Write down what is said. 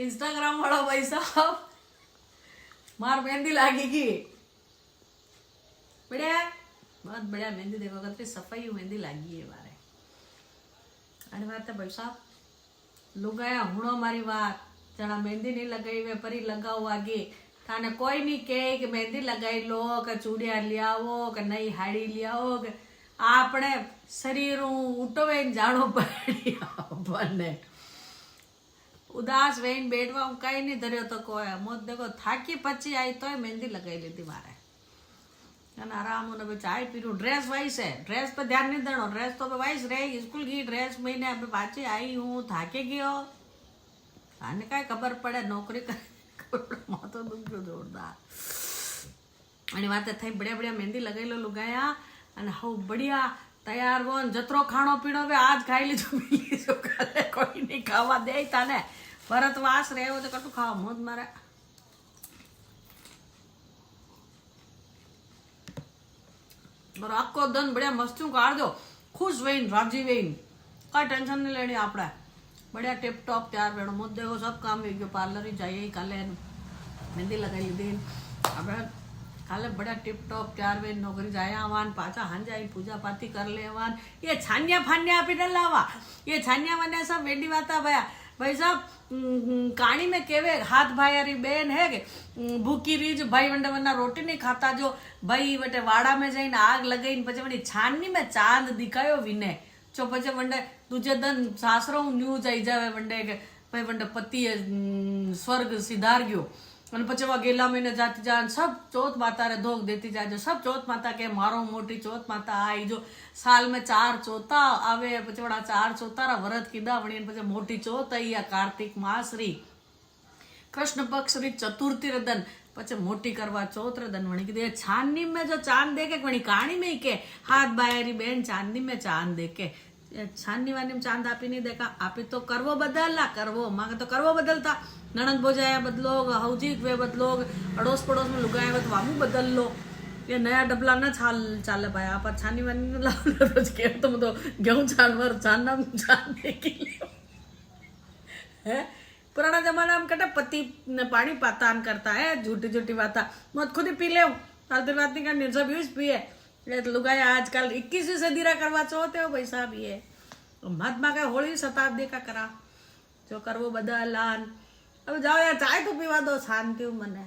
Instagram वाला भाई साहब मार मेहंदी लागेगी। बढ़िया है, बहुत बढ़िया मेहंदी। देखो कितनी सफाई मेहंदी लागी है मारे। अरे बात है भाई साहब लुगाया हूणो मारी बात जना मेहंदी नहीं लगाई वे परी लगाओ आगे थाने कोई नहीं कहे कि मेहंदी लगाई लो कि चूड़िया लियाओ कि नई हाड़ी लियाओ कि आपने शरीर उठवे जानो पड़ी बने उदास वेन बैठवा कई नहीं धरियो तो कोई मोत देखो थाकी पची आई तो मेहंदी लगाई ली थी मारे आराम होने चाय पी रू। ड्रेस वाइस है, ड्रेस पे ध्यान नहीं देना। ड्रेस तो वाइस रहे स्कूल की ड्रेस महीने अभी पाची आई हूँ थाके गयो आने का खबर पड़े नौकरी कर मातो दुख गयो जोरदार। आणि वाते थई बढ़िया बढ़िया मेहंदी लगाई लो लुगाया અને હવ बढ़िया तैयार वो जतरो खाणो पीणो वे आज खाई लीधो मिली जो काले कोई नहीं खावा दे ताने भरतवास रहे तो कटू खावा मोज मारे। और आखो दिन बढ़िया मस्ती काढ़ दो खुश वहीन राजी वहीन कई टेंशन नहीं लेनी आपड़े बढ़िया टिप टॉप तैयार वेणो मोद देखो सब काम हो गयो पार्लर ही जाइए काले मेहंदी लगाई लीधी अब काले बढ़िया टिप टॉप तैयार वे नौकरी जाया आवान पाचा हन जाई पूजा पाती कर ले आवान ये छानिया फानिया आपी न लावा ये छानिया वानिया सब वेडी वाता भया भाई साहब कहानी में केवे हाथ भाई बेन है के भूखी रीज भाई वंडे वरना रोटी नहीं खाता जो भाई वटे वाड़ा में जाइन आग लगाई पचे वंडी छाननी में चांद दिखायो विने चो पचे वंडे दूजे दिन सासरो न्यूज आई जावे वंडे के भाई वंडे पति स्वर्ग सिधार गयो અને પછી गेला महीने जाती जान सब चौथ माता रे धोक देती जाए सब चौथ माता के मारो मोटी चौथ माता आई जो साल में 4 चौथा आवे પછી વડા 4 चौथारा व्रत कीधा वणी પછી मोटी चौथ आई या कार्तिक मास री कृष्ण पक्ष री चतुर्थी रदन પછી मोटी करवा चौथ रदन वणी कीधे छाननी में जो चांद देखे वणी कहानी में के हाथ बायरी बहन चांदनी में चांद देखे छाननी वानी में चांद आपी नहीं देखा आपी तो करवो बदलला करवो मांगे तो करवो बदलता ननद बोजाया बदलो हौजी वे बदलो अड़ोस पड़ोस में लुगाया तो वामू बदल लो ये नया डबला ना छाल चाले भाई आप छानी वानी लाओ रोज के तुम तो गेहूं जानवर छानना जानने के लिए है पुराना जमाना में कटा पति ने पानी पातान करता है झूठी झूठी बात मत खुद ही पी ले फालतू बात नहीं करनी सब यूज पिए लुगाया आजकल 21वीं सदी रा करवा चाहते हो भाई साहब ये महात्मा का होली शताब्दी का करा जो करवो बदलान अब जाओ यार चाय तो पीवा दो शांति मने।